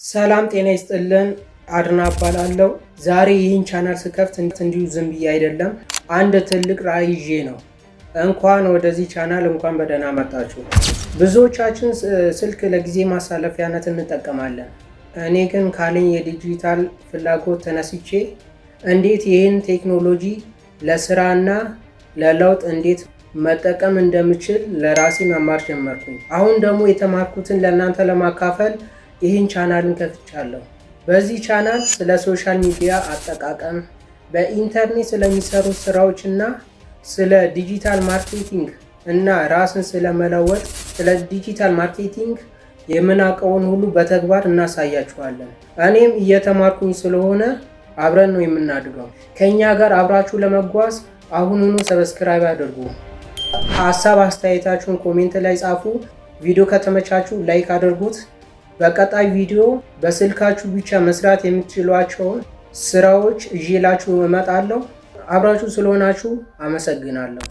ሰላም ጤና ይስጥልን። አድና እባላለሁ። ዛሬ ይህን ቻናል ስከፍት እንዲሁ ዝም ብዬ አይደለም፣ አንድ ትልቅ ራዕይ ይዤ ነው። እንኳን ወደዚህ ቻናል በደህና መጣችሁ። ብዙዎቻችን ስልክ ለጊዜ ማሳለፊያነት እንጠቀማለን። እኔ ግን ካለኝ የዲጂታል ፍላጎት ተነስቼ እንዴት ይህን ቴክኖሎጂ ለስራና ለለውጥ እንዴት መጠቀም እንደምችል ለራሴ መማር ጀመርኩኝ። አሁን ደግሞ የተማርኩትን ለእናንተ ለማካፈል ይህን ቻናልን ከፍቻለሁ። በዚህ ቻናል ስለ ሶሻል ሚዲያ አጠቃቀም፣ በኢንተርኔት ስለሚሰሩ ስራዎች እና ስለ ዲጂታል ማርኬቲንግ እና ራስን ስለመለወጥ ስለ ዲጂታል ማርኬቲንግ የምናውቀውን ሁሉ በተግባር እናሳያችኋለን። እኔም እየተማርኩኝ ስለሆነ አብረን ነው የምናድገው። ከኛ ጋር አብራችሁ ለመጓዝ አሁኑኑ ሰብስክራይብ አድርጉ። ሀሳብ አስተያየታችሁን ኮሜንት ላይ ጻፉ። ቪዲዮ ከተመቻችሁ ላይክ አድርጉት። በቀጣይ ቪዲዮ በስልካችሁ ብቻ መስራት የምትችሏቸውን ስራዎች ይዤላችሁ እመጣለሁ። አብራችሁ ስለሆናችሁ አመሰግናለሁ።